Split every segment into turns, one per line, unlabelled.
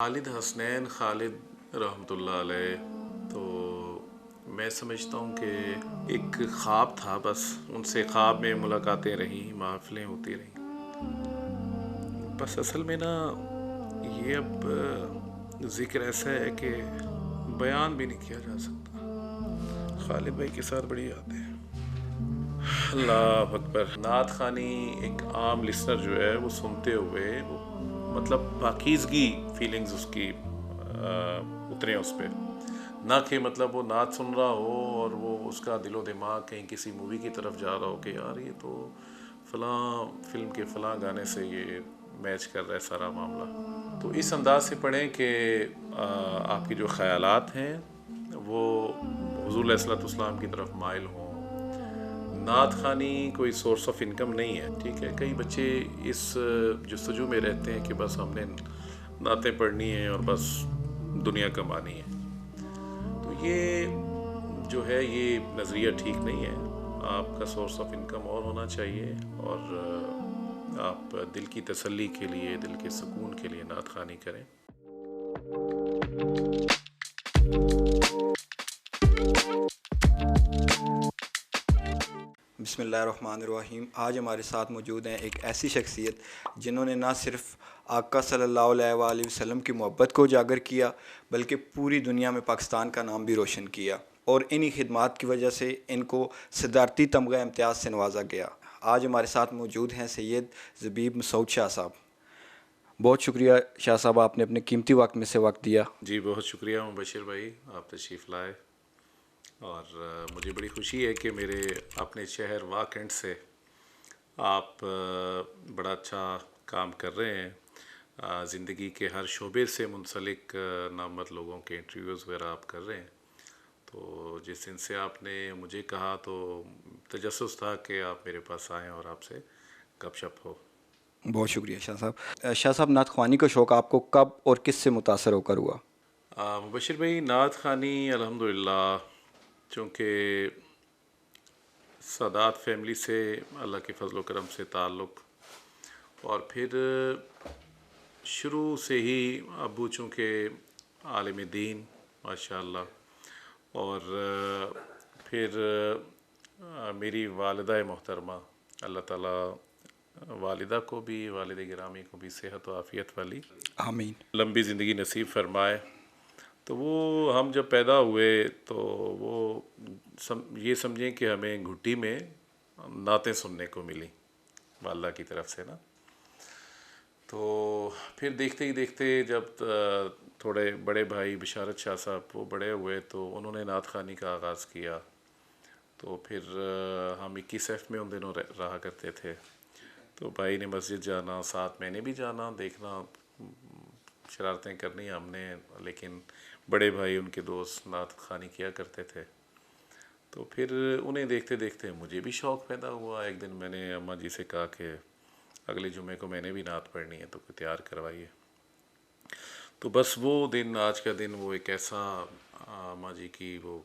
خالد حسنین خالد رحمۃ اللہ علیہ، تو میں سمجھتا ہوں کہ ایک خواب تھا، بس ان سے خواب میں ملاقاتیں رہیں، محفلیں ہوتی رہیں، بس اصل میں نا یہ اب ذکر ایسا ہے کہ بیان بھی نہیں کیا جا سکتا۔ خالد بھائی کے ساتھ بڑی یاد ہے۔ اللہ اکبر۔ نعت خوانی ایک عام لسنر جو ہے وہ سنتے ہوئے وہ مطلب پاکیزگی فیلنگز اس کی اترے اس پہ، نہ کہ مطلب وہ نعت سن رہا ہو اور وہ اس کا دل و دماغ کہیں کسی مووی کی طرف جا رہا ہو کہ یار یہ تو فلاں فلم کے فلاں گانے سے یہ میچ کر رہا ہے سارا معاملہ۔ تو اس انداز سے پڑھیں کہ آپ کے جو خیالات ہیں وہ حضور علیہ الصلوۃ والسلام کی طرف مائل ہوں۔ نعت خوانی کوئی سورس آف انکم نہیں ہے، ٹھیک ہے۔ کئی بچے اس جستجو میں رہتے ہیں کہ بس ہم نے نعتیں پڑھنی ہیں اور بس دنیا کمانی ہے، تو یہ جو ہے یہ نظریہ ٹھیک نہیں ہے۔ آپ کا سورس آف انکم اور ہونا چاہیے، اور آپ دل کی تسلی کے لیے، دل کے سکون کے لیے نعت خوانی کریں۔
بسم اللہ الرحمن الرحیم۔ آج ہمارے ساتھ موجود ہیں ایک ایسی شخصیت جنہوں نے نہ صرف آقا صلی اللہ علیہ وآلہ وسلم کی محبت کو اجاگر کیا بلکہ پوری دنیا میں پاکستان کا نام بھی روشن کیا، اور انہی خدمات کی وجہ سے ان کو صدارتی تمغہ امتیاز سے نوازا گیا۔ آج ہمارے ساتھ موجود ہیں سید زبیب مسعود شاہ صاحب۔ بہت شکریہ شاہ صاحب، آپ نے اپنے قیمتی وقت میں سے وقت دیا۔
جی بہت شکریہ مبشر بھائی، آپ تشریف لائے، اور مجھے بڑی خوشی ہے کہ میرے اپنے شہر واکنڈ سے آپ بڑا اچھا کام کر رہے ہیں، زندگی کے ہر شعبے سے منسلک نامور لوگوں کے انٹرویوز وغیرہ آپ کر رہے ہیں۔ تو جس دن سے آپ نے مجھے کہا تو تجسس تھا کہ آپ میرے پاس آئیں اور آپ سے گپ شپ ہو۔
بہت شکریہ شاہ صاحب۔ شاہ صاحب، نعت خوانی کا شوق آپ کو کب اور کس سے متاثر ہو کر ہوا؟
مبشر بھائی، نعت خوانی الحمدللہ چونکہ سادات فیملی سے اللہ کے فضل و کرم سے تعلق، اور پھر شروع سے ہی ابو چونکہ عالم دین ماشاء اللہ، اور پھر میری والدہ محترمہ، اللہ تعالیٰ والدہ کو بھی، والد گرامی کو بھی صحت و عافیت والی
آمین۔
لمبی زندگی نصیب فرمائے۔ تو وہ ہم جب پیدا ہوئے تو وہ یہ سمجھیں کہ ہمیں گھٹی میں نعتیں سننے کو ملی والدہ کی طرف سے نا۔ تو پھر دیکھتے ہی دیکھتے جب تھوڑے بڑے بھائی بشارت شاہ صاحب وہ بڑے ہوئے تو انہوں نے نعت خوانی کا آغاز کیا، تو پھر ہم 21F میں ان دنوں رہا کرتے تھے، تو بھائی نے مسجد جانا، ساتھ میں نے بھی جانا، دیکھنا، شرارتیں کرنی ہم نے، لیکن بڑے بھائی ان کے دوست نعت خوانی کیا کرتے تھے، تو پھر انہیں دیکھتے دیکھتے مجھے بھی شوق پیدا ہوا۔ ایک دن میں نے اماں جی سے کہا کہ اگلے جمعے کو میں نے بھی نعت پڑھنی ہے تو کوئی تیار کروائیے۔ تو بس وہ دن، آج کا دن، وہ ایک ایسا اماں جی کی وہ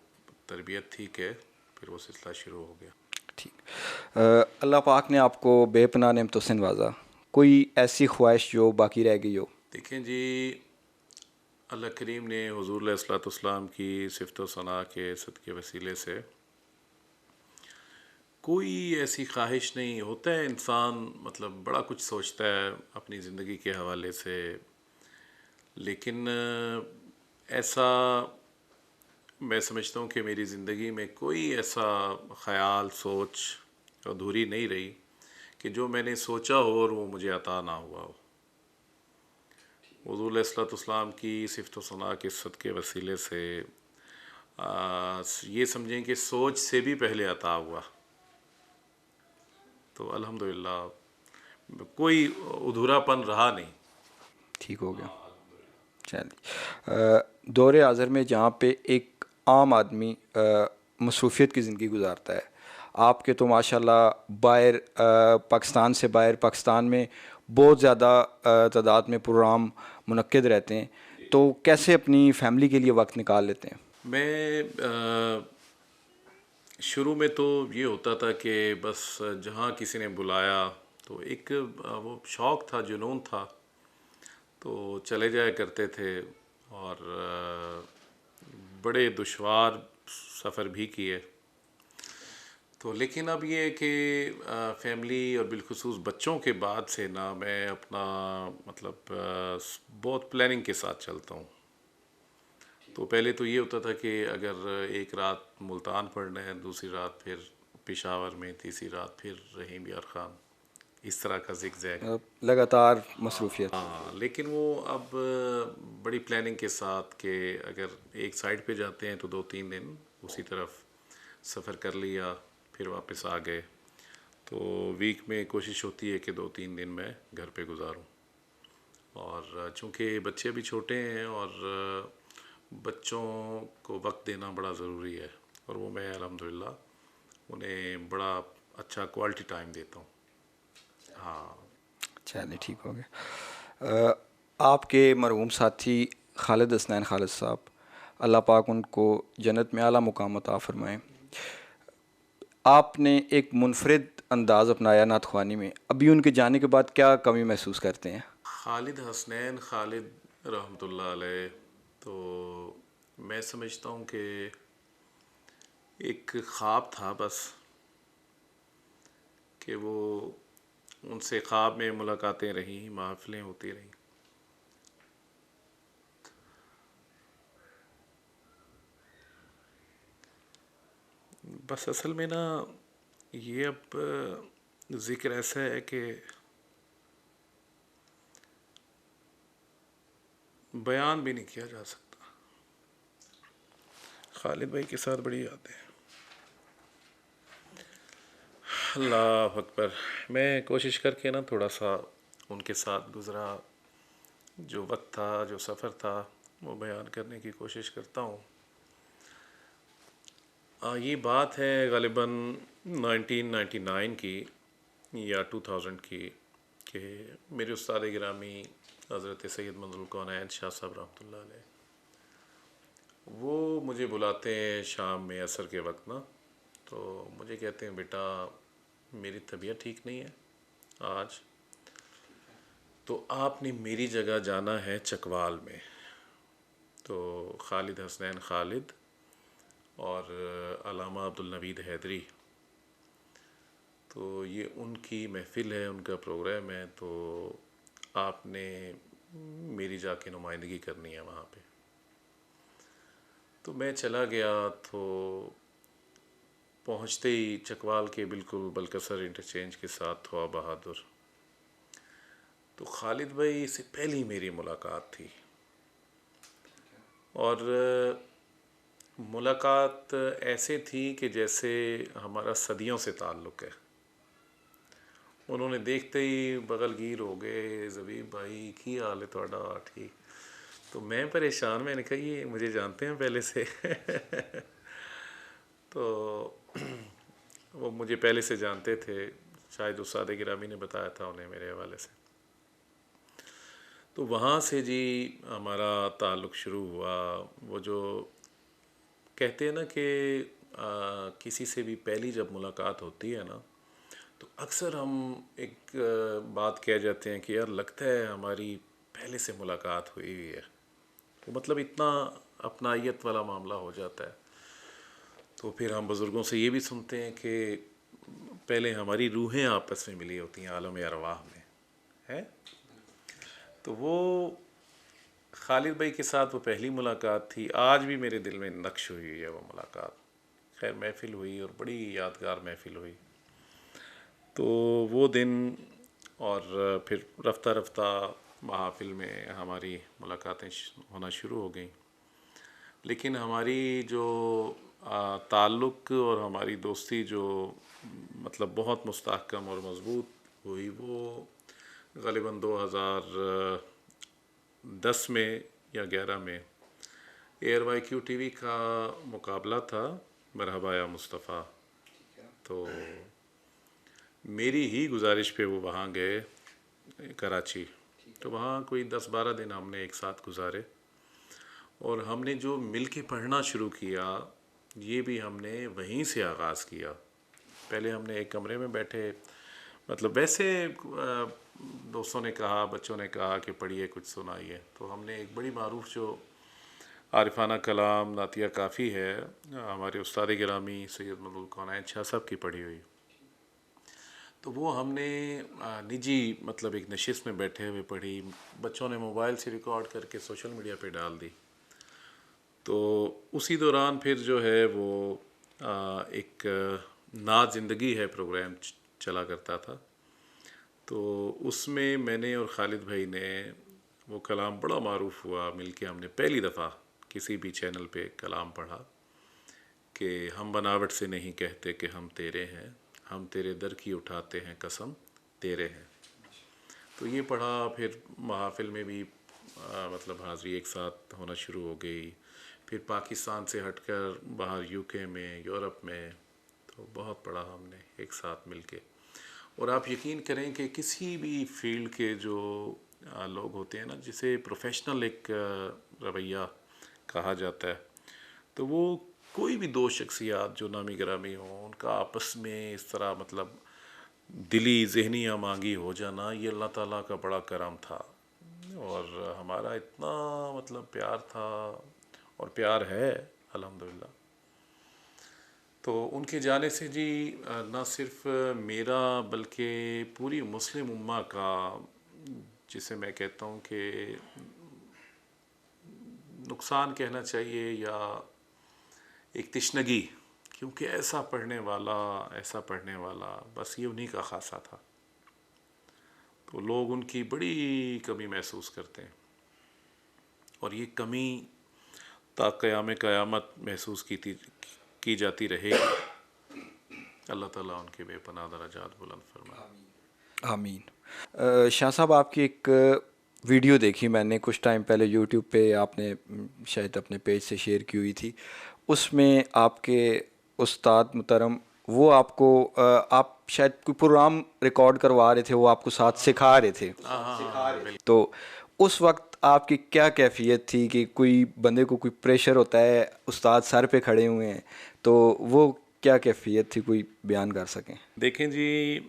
تربیت تھی کہ پھر وہ سلسلہ شروع ہو گیا۔
ٹھیک۔ اللہ پاک نے آپ کو بے پناہ نعمتوں سے نوازا، کوئی ایسی خواہش جو باقی رہ گئی ہو؟
دیکھیں جی، اللہ کریم نے حضور علیہ الصلوۃ والسلام کی صفت و ثناء کے صدقے وسیلے سے کوئی ایسی خواہش نہیں ہوتا ہے، انسان مطلب بڑا کچھ سوچتا ہے اپنی زندگی کے حوالے سے، لیکن ایسا میں سمجھتا ہوں کہ میری زندگی میں کوئی ایسا خیال، سوچ ادھوری نہیں رہی کہ جو میں نے سوچا ہو اور وہ مجھے عطا نہ ہوا ہو۔ حضور علیہ الصلوۃ والسلام کی صفت و ثناء کے صدقے وسیلے سے یہ سمجھیں کہ سوچ سے بھی پہلے عطا ہوا، تو الحمدللہ کوئی ادھورا پن رہا نہیں۔
ٹھیک ہو گیا۔ چلیے، دور حاضر میں جہاں پہ ایک عام آدمی مصروفیت کی زندگی گزارتا ہے، آپ کے تو ماشاءاللہ باہر پاکستان سے باہر پاکستان میں بہت زیادہ تعداد میں پروگرام منعقد رہتے ہیں، تو کیسے اپنی فیملی کے لیے وقت نکال لیتے ہیں؟
میں شروع میں تو یہ ہوتا تھا کہ بس جہاں کسی نے بلایا تو ایک وہ شوق تھا، جنون تھا، تو چلے جایا کرتے تھے اور بڑے دشوار سفر بھی کیے. تو لیکن اب یہ ہے کہ فیملی اور بالخصوص بچوں کے بعد سے نا میں اپنا مطلب بہت پلاننگ کے ساتھ چلتا ہوں. تو پہلے تو یہ ہوتا تھا کہ اگر ایک رات ملتان پڑھنا ہے، دوسری رات پھر پشاور میں، تیسری رات پھر رحیم یار خان، اس طرح کا زگ زیگ.
لگاتار مصروفیت.
ہاں لیکن وہ اب بڑی پلاننگ کے ساتھ کہ اگر ایک سائڈ پہ جاتے ہیں تو 2-3 دن اسی طرف سفر کر لیا، پھر واپس آ گئے. تو ویک میں کوشش ہوتی ہے کہ 2-3 دن میں گھر پہ گزاروں. اور چونکہ بچے بھی چھوٹے ہیں اور بچوں کو وقت دینا بڑا ضروری ہے، اور وہ میں الحمدللہ انہیں بڑا اچھا کوالٹی ٹائم دیتا ہوں. ہاں.
چلے ٹھیک ہو گیا. آپ کے مرحوم ساتھی خالد حسنین خالد صاحب، اللہ پاک ان کو جنت میں اعلیٰ مقام عطا فرمائیں، آپ نے ایک منفرد انداز اپنایا نعت خوانی میں. ابھی ان کے جانے کے بعد کیا کمی محسوس کرتے ہیں؟
خالد حسنین خالد رحمۃ اللہ علیہ، تو میں سمجھتا ہوں کہ ایک خواب تھا بس، کہ وہ ان سے خواب میں ملاقاتیں رہیں، محفلیں ہوتی رہیں. بس اصل میں نا یہ اب ذکر ایسا ہے کہ بیان بھی نہیں کیا جا سکتا. خالد بھائی کے ساتھ بڑی یادیں ہیں. اللہ اکبر. میں کوشش کر کے نا تھوڑا سا ان کے ساتھ گزرا جو وقت تھا، جو سفر تھا، وہ بیان کرنے کی کوشش کرتا ہوں. یہ بات ہے غالباً 1999 کی یا 2000 کی، کہ میرے استاد گرامی حضرت سید منظور الکونین شاہ صاحب رحمۃ اللہ علیہ، وہ مجھے بلاتے ہیں شام میں عصر کے وقت نا. تو مجھے کہتے ہیں بیٹا میری طبیعت ٹھیک نہیں ہے آج، تو آپ نے میری جگہ جانا ہے چکوال میں. تو خالد حسنین خالد اور علامہ عبدالنوید حیدری، تو یہ ان کی محفل ہے، ان کا پروگرام ہے، تو آپ نے میری جا کے نمائندگی کرنی ہے وہاں پہ. تو میں چلا گیا. تو پہنچتے ہی چکوال کے بالکل بلکسر انٹرچینج کے ساتھ تھوا بہادر، تو خالد بھائی سے پہلی میری ملاقات تھی. اور ملاقات ایسے تھی کہ جیسے ہمارا صدیوں سے تعلق ہے. انہوں نے دیکھتے ہی بغل گیر ہو گئے، زبیب بھائی کی حال ہے تھوڑا؟ ٹھیک. تو میں پریشان، میں نے کہا یہ مجھے جانتے ہیں پہلے سے. تو وہ مجھے پہلے سے جانتے تھے، شاید استاد گرامی نے بتایا تھا انہیں میرے حوالے سے. تو وہاں سے جی ہمارا تعلق شروع ہوا. وہ جو کہتے ہیں نا کہ کسی سے بھی پہلی جب ملاقات ہوتی ہے نا، تو اکثر ہم ایک بات کہہ جاتے ہیں کہ یار لگتا ہے ہماری پہلے سے ملاقات ہوئی ہوئی ہے. تو مطلب اتنا اپنائیت والا معاملہ ہو جاتا ہے. تو پھر ہم بزرگوں سے یہ بھی سنتے ہیں کہ پہلے ہماری روحیں آپس میں ملی ہوتی ہیں عالم ارواح میں ہے. تو وہ خالد بھائی کے ساتھ وہ پہلی ملاقات تھی. آج بھی میرے دل میں نقش ہوئی ہے وہ ملاقات. خیر محفل ہوئی اور بڑی یادگار محفل ہوئی. تو وہ دن اور پھر رفتہ رفتہ محافل میں ہماری ملاقاتیں ہونا شروع ہو گئیں. لیکن ہماری جو تعلق اور ہماری دوستی جو مطلب بہت مستحکم اور مضبوط ہوئی، وہ غالباً 2010 میں یا 11 میں ایئر وائی کیو ٹی وی کا مقابلہ تھا مرحبا یا مصطفیٰ. تو میری ہی گزارش پہ وہ وہاں گئے کراچی. تو وہاں کوئی 10-12 دن ہم نے ایک ساتھ گزارے، اور ہم نے جو مل کے پڑھنا شروع کیا یہ بھی ہم نے وہیں سے آغاز کیا. پہلے ہم نے ایک کمرے میں بیٹھے، مطلب ویسے دوستوں نے کہا، بچوں نے کہا کہ پڑھیے، کچھ سنائیے، تو ہم نے ایک بڑی معروف جو عارفانہ کلام نعتیہ کافی ہے، ہمارے استاد گرامی سید مدعو الکونین شاہ صاحب کی پڑھی ہوئی، تو وہ ہم نے نجی مطلب ایک نشست میں بیٹھے ہوئے پڑھی. بچوں نے موبائل سے ریکارڈ کر کے سوشل میڈیا پہ ڈال دی. تو اسی دوران پھر جو ہے وہ ایک نعت زندگی ہے پروگرام چلا کرتا تھا، تو اس میں نے اور خالد بھائی نے وہ کلام بڑا معروف ہوا، مل کے ہم نے پہلی دفعہ کسی بھی چینل پہ کلام پڑھا کہ ہم بناوٹ سے نہیں کہتے کہ ہم تیرے ہیں، ہم تیرے در کی اٹھاتے ہیں قسم تیرے ہیں. تو یہ پڑھا، پھر محافل میں بھی مطلب حاضری ایک ساتھ ہونا شروع ہو گئی. پھر پاکستان سے ہٹ کر باہر یو کے میں، یورپ میں، تو بہت پڑھا ہم نے ایک ساتھ مل کے. اور آپ یقین کریں کہ کسی بھی فیلڈ کے جو لوگ ہوتے ہیں نا، جسے پروفیشنل ایک رویہ کہا جاتا ہے، تو وہ کوئی بھی دو شخصیات جو نامی گرامی ہوں، ان کا آپس میں اس طرح مطلب دلی ذہنی ہمانگی ہو جانا، یہ اللہ تعالیٰ کا بڑا کرم تھا. اور ہمارا اتنا مطلب پیار تھا اور پیار ہے الحمدللہ. تو ان کے جانے سے جی نہ صرف میرا بلکہ پوری مسلم امہ کا، جسے میں کہتا ہوں کہ نقصان کہنا چاہیے یا ایک تشنگی، کیونکہ ایسا پڑھنے والا بس یہ انہی کا خاصہ تھا. تو لوگ ان کی بڑی کمی محسوس کرتے ہیں، اور یہ کمی تا قیام قیامت محسوس کی جاتی رہے گی. اللہ تعالیٰ ان کے بے پناہ درجات بلند فرمائے.
آمین. شاہ صاحب، آپ کی ایک ویڈیو دیکھی میں نے کچھ ٹائم پہلے یوٹیوب پہ، آپ نے شاید اپنے پیج سے شیئر کی ہوئی تھی. اس میں آپ کے استاد محترم وہ آپ کو آپ شاید کوئی پروگرام ریکارڈ کروا رہے تھے، وہ آپ کو ساتھ سکھا رہے تھے. تو اس وقت آپ کی کیا کیفیت تھی کہ کوئی بندے کو کوئی پریشر ہوتا ہے، استاد سر پہ کھڑے ہوئے ہیں، تو وہ کیا کیفیت تھی، کوئی بیان کر سکیں؟
دیکھیں جی،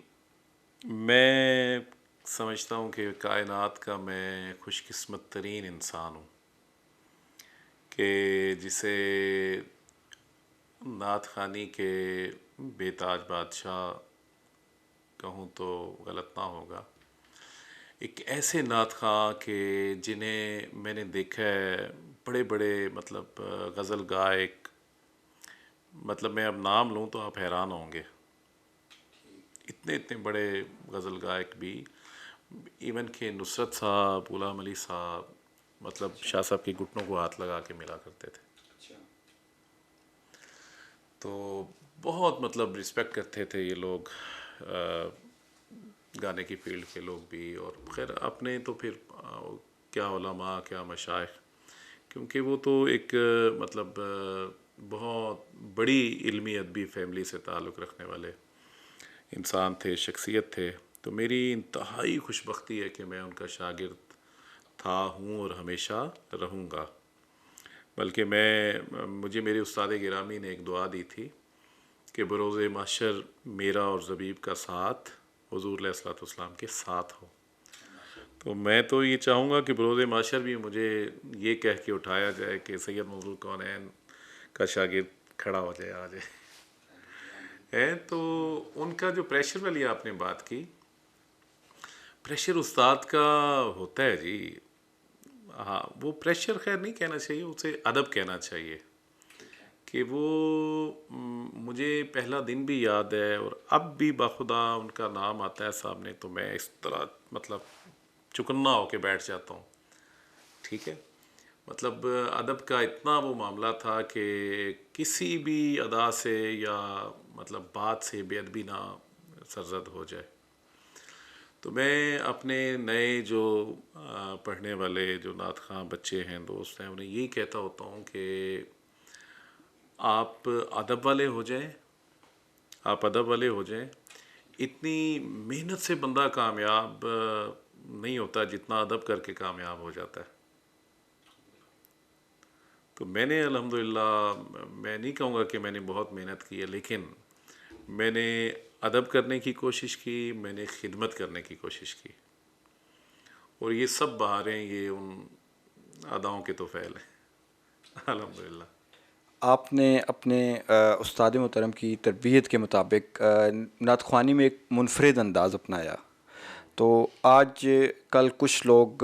میں سمجھتا ہوں کہ کائنات کا میں خوش قسمت ترین انسان ہوں کہ جسے نعت خوانی کے بے تاج بادشاہ کہوں تو غلط نہ ہوگا. ایک ایسے نعت خواں کہ جنہیں میں نے دیکھا ہے بڑے بڑے مطلب غزل گائک، مطلب میں اب نام لوں تو آپ حیران ہوں گے، اتنے بڑے غزل گائک بھی، ایون کہ نصرت صاحب، غلام علی صاحب، مطلب شاہ صاحب کے گھٹنوں کو ہاتھ لگا کے ملا کرتے تھے. تو بہت مطلب رسپیکٹ کرتے تھے یہ لوگ، گانے کی فیلڈ کے لوگ بھی. اور خیر اپنے تو پھر کیا علماء، کیا مشائخ، کیونکہ وہ تو ایک مطلب بہت بڑی علمی ادبی فیملی سے تعلق رکھنے والے انسان تھے، شخصیت تھے. تو میری انتہائی خوش بختی ہے کہ میں ان کا شاگرد تھا، ہوں اور ہمیشہ رہوں گا. بلکہ مجھے میرے استاد گرامی نے ایک دعا دی تھی کہ بروز محشر میرا اور زبیب کا ساتھ حضور علیہ الصلوۃ والسلام کے ساتھ ہو. تو میں تو یہ چاہوں گا کہ بروز محشر بھی مجھے یہ کہہ کے اٹھایا جائے کہ سید مدعو الکونین کا شاگرد کھڑا ہو جائے، آ جائے. تو ان کا جو پریشر والی آپ نے بات کی، پریشر استاد کا ہوتا ہے جی. ہاں، وہ پریشر خیر نہیں کہنا چاہیے، اسے ادب کہنا چاہیے. کہ وہ مجھے پہلا دن بھی یاد ہے، اور اب بھی بخدا ان کا نام آتا ہے سامنے تو میں اس طرح مطلب چکنا ہو کے بیٹھ جاتا ہوں. ٹھیک ہے، مطلب ادب کا اتنا وہ معاملہ تھا کہ کسی بھی ادا سے یا مطلب بات سے بے ادبی نہ سرزد ہو جائے. تو میں اپنے نئے جو پڑھنے والے جو نعت خواں بچے ہیں، دوست ہیں، انہیں یہی کہتا ہوتا ہوں کہ آپ ادب والے ہو جائیں، آپ ادب والے ہو جائیں. اتنی محنت سے بندہ کامیاب نہیں ہوتا جتنا ادب کر کے کامیاب ہو جاتا ہے. تو میں نے الحمدللہ، میں نہیں کہوں گا کہ میں نے بہت محنت کی ہے، لیکن میں نے ادب کرنے کی کوشش کی، میں نے خدمت کرنے کی کوشش کی. اور یہ سب بہاریں یہ ان اداؤں کے تو فعل ہیں الحمدللہ۔
آپ نے اپنے استاد محترم کی تربیت کے مطابق نعت خوانی میں ایک منفرد انداز اپنایا، تو آج کل کچھ لوگ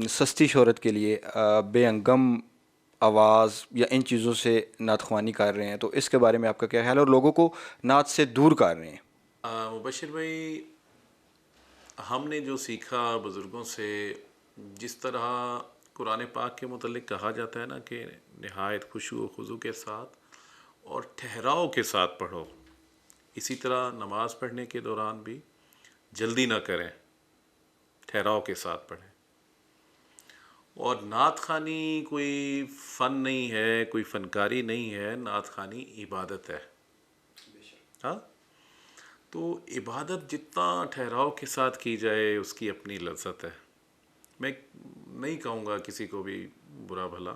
سستی شہرت کے لیے بے انگم آواز یا ان چیزوں سے نعت خوانی کر رہے ہیں، تو اس کے بارے میں آپ کا کیا خیال ہے، اور لوگوں کو نعت سے دور کر رہے ہیں؟
مبشر بھائی، ہم نے جو سیکھا بزرگوں سے، جس طرح قرآن پاک کے متعلق کہا جاتا ہے نا کہ نہایت خشوع و خضوع کے ساتھ اور ٹھہراؤ کے ساتھ پڑھو، اسی طرح نماز پڑھنے کے دوران بھی جلدی نہ کریں، ٹھہراؤ کے ساتھ پڑھیں۔ اور نعت خوانی کوئی فن نہیں ہے، کوئی فنکاری نہیں ہے، نعت خوانی عبادت ہے۔ ہاں، تو عبادت جتنا ٹھہراؤ کے ساتھ کی جائے اس کی اپنی لذت ہے۔ میں نہیں کہوں گا کسی کو بھی برا بھلا،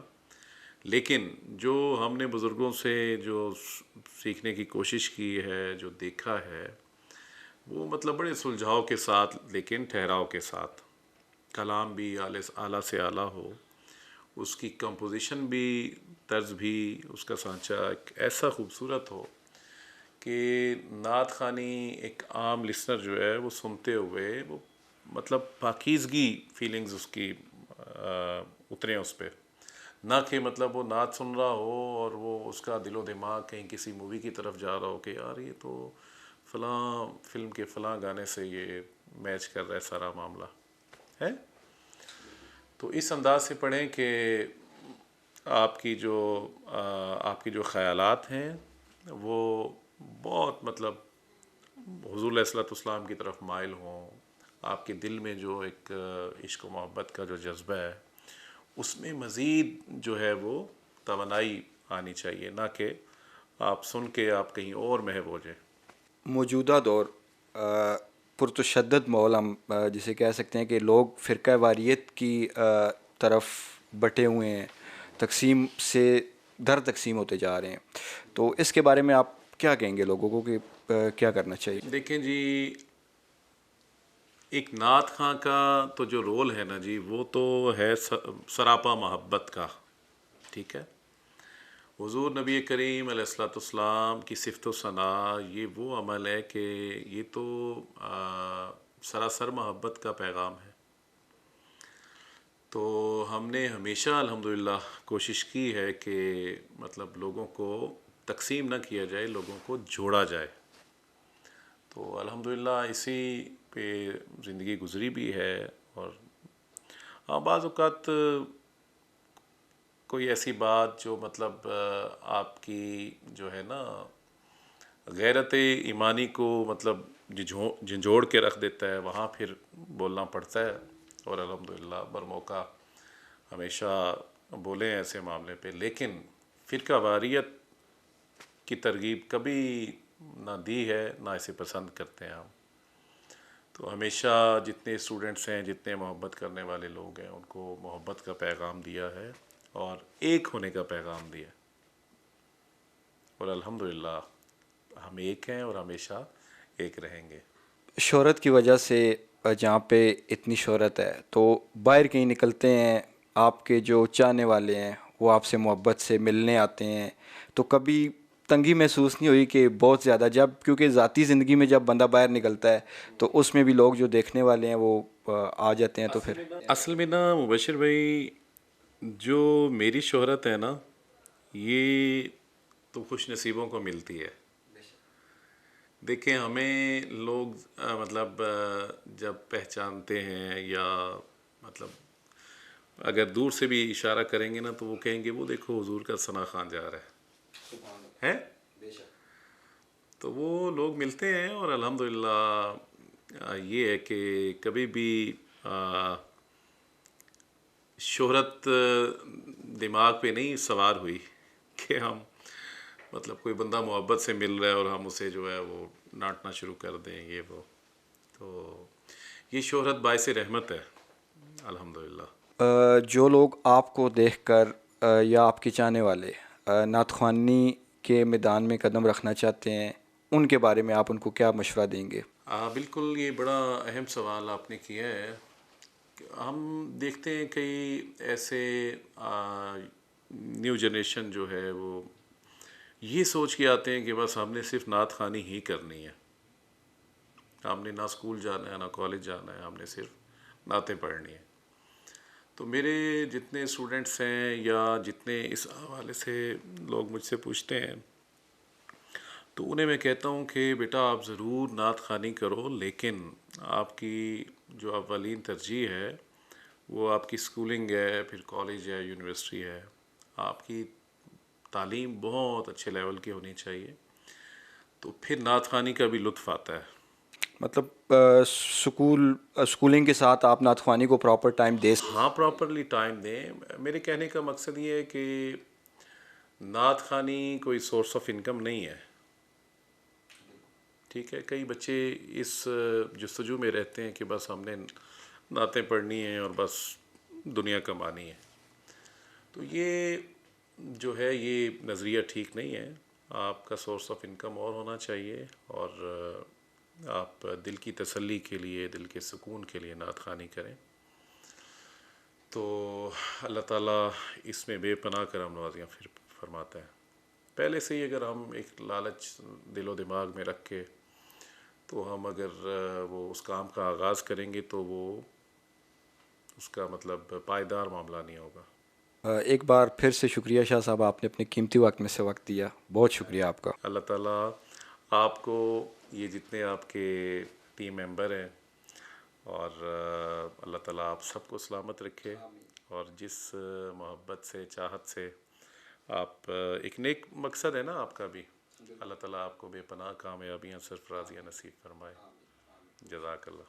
لیکن جو ہم نے بزرگوں سے جو سیکھنے کی کوشش کی ہے، جو دیکھا ہے، وہ مطلب بڑے سلجھاؤ کے ساتھ لیکن ٹھہراؤ کے ساتھ، کلام بھی اعلیٰ سے اعلیٰ ہو، اس کی کمپوزیشن بھی، طرز بھی، اس کا سانچہ ایک ایسا خوبصورت ہو کہ نعت خوانی ایک عام لسنر جو ہے وہ سنتے ہوئے وہ مطلب پاکیزگی فیلنگز اس کی اتریں اس پہ، نہ کہ مطلب وہ نعت سن رہا ہو اور وہ اس کا دل و دماغ کہیں کسی مووی کی طرف جا رہا ہو کہ یار یہ تو فلاں فلم کے فلاں گانے سے یہ میچ کر رہا ہے سارا معاملہ ہے۔ تو اس انداز سے پڑھیں کہ آپ کی جو خیالات ہیں وہ بہت مطلب حضور علیہ الصلوۃ والسلام کی طرف مائل ہوں، آپ کے دل میں جو ایک عشق و محبت کا جو جذبہ ہے اس میں مزید جو ہے وہ توانائی آنی چاہیے، نہ کہ آپ سن کے آپ کہیں اور محو ہو جائیں۔
موجودہ دور پرتشدد ماحول ہم جسے کہہ سکتے ہیں کہ لوگ فرقہ واریت کی طرف بٹے ہوئے ہیں، تقسیم سے در تقسیم ہوتے جا رہے ہیں، تو اس کے بارے میں آپ کیا کہیں گے لوگوں کو کہ کیا کرنا چاہیے؟
دیکھیں جی، ایک نعت خواں کا تو جو رول ہے نا جی، وہ تو ہے سراپا محبت کا، ٹھیک ہے۔ حضور نبی کریم علیہ الصلوۃ والسلام کی صفت و ثناء یہ وہ عمل ہے کہ یہ تو سراسر محبت کا پیغام ہے۔ تو ہم نے ہمیشہ الحمدللہ کوشش کی ہے کہ مطلب لوگوں کو تقسیم نہ کیا جائے، لوگوں کو جوڑا جائے۔ تو الحمدللہ اسی پہ زندگی گزری بھی ہے۔ اور ہاں، بعض اوقات کوئی ایسی بات جو مطلب آپ کی جو ہے نا غیرت ایمانی کو مطلب جھنجھوڑ کے رکھ دیتا ہے، وہاں پھر بولنا پڑتا ہے، اور الحمدللہ برموقع ہمیشہ بولے ہیں ایسے معاملے پہ۔ لیکن فرقہ واریت کی ترغیب کبھی نہ دی ہے، نہ اسے پسند کرتے ہیں ہم۔ تو ہمیشہ جتنے اسٹوڈنٹس ہیں، جتنے محبت کرنے والے لوگ ہیں، ان کو محبت کا پیغام دیا ہے اور ایک ہونے کا پیغام دیا ہے، اور الحمدللہ ہم ایک ہیں اور ہمیشہ ایک رہیں گے۔
شہرت کی وجہ سے جہاں پہ اتنی شہرت ہے تو باہر کہیں نکلتے ہیں، آپ کے جو چاہنے والے ہیں وہ آپ سے محبت سے ملنے آتے ہیں، تو کبھی تنگی محسوس نہیں ہوئی کہ بہت زیادہ، جب کیونکہ ذاتی زندگی میں جب بندہ باہر نکلتا ہے تو اس میں بھی لوگ جو دیکھنے والے ہیں وہ آ جاتے ہیں، تو پھر
اصل میں نا مبشر بھائی، جو میری شہرت ہے نا یہ تو خوش نصیبوں کو ملتی ہے۔ دیکھیں، ہمیں لوگ مطلب جب پہچانتے ہیں یا مطلب اگر دور سے بھی اشارہ کریں گے نا تو وہ کہیں گے وہ دیکھو حضور کا ثنا خان جا رہا ہے۔ تو وہ لوگ ملتے ہیں، اور الحمدللہ یہ ہے کہ کبھی بھی شہرت دماغ پہ نہیں سوار ہوئی کہ ہم مطلب کوئی بندہ محبت سے مل رہا ہے اور ہم اسے جو ہے وہ ڈانٹنا شروع کر دیں، یہ وہ۔ تو یہ شہرت باعث رحمت ہے الحمدللہ۔
جو لوگ آپ کو دیکھ کر یا آپ کے چاہنے والے نعت خوانی کے میدان میں قدم رکھنا چاہتے ہیں، ان کے بارے میں آپ ان کو کیا مشورہ دیں گے؟
بالکل، یہ بڑا اہم سوال آپ نے کیا ہے ہم دیکھتے ہیں کئی ایسے نیو جنریشن جو ہے وہ یہ سوچ کے آتے ہیں کہ بس ہم نے صرف نعت خوانی ہی کرنی ہے، ہم نے نہ اسکول جانا ہے نہ کالج جانا ہے، ہم نے صرف نعتیں پڑھنی ہیں۔ تو میرے جتنے اسٹوڈنٹس ہیں یا جتنے اس حوالے سے لوگ مجھ سے پوچھتے ہیں تو انہیں میں کہتا ہوں کہ بیٹا آپ ضرور نعت خوانی کرو، لیکن آپ کی جو اولین ترجیح ہے وہ آپ کی اسکولنگ ہے، پھر کالج ہے، یونیورسٹی ہے، آپ کی تعلیم بہت اچھے لیول کی ہونی چاہیے، تو پھر نعت خوانی کا بھی لطف آتا ہے۔
مطلب اسکولنگ کے ساتھ آپ نعت خوانی کو پراپر ٹائم دے
ہاں پراپرلی ٹائم دیں۔ میرے کہنے کا مقصد یہ ہے کہ نعت خوانی کوئی سورس آف انکم نہیں ہے، ٹھیک ہے؟ کئی بچے اس جستجو میں رہتے ہیں کہ بس ہم نے نعتیں پڑھنی ہیں اور بس دنیا کمانی ہے، تو یہ جو ہے یہ نظریہ ٹھیک نہیں ہے۔ آپ کا سورس آف انکم اور ہونا چاہیے، اور آپ دل کی تسلی کے لیے، دل کے سکون کے لیے نعت خوانی کریں، تو اللہ تعالیٰ اس میں بے پناہ کرم نوازیاں پھر فرماتا ہے۔ پہلے سے ہی اگر ہم ایک لالچ دل و دماغ میں رکھ کے تو ہم اگر وہ اس کام کا آغاز کریں گے تو وہ اس کا مطلب پائیدار معاملہ نہیں ہوگا۔
ایک بار پھر سے شکریہ شاہ صاحب، آپ نے اپنے قیمتی وقت میں سے وقت دیا، بہت شکریہ آپ کا۔
اللہ تعالیٰ آپ کو، یہ جتنے آپ کے ٹیم ممبر ہیں، اور اللہ تعالیٰ آپ سب کو سلامت رکھے، اور جس محبت سے، چاہت سے آپ ایک نیک مقصد ہے نا آپ کا بھی، اللہ تعالیٰ آپ کو بے پناہ کامیابیاں، سرفرازیاں نصیب فرمائے۔ جزاک اللہ۔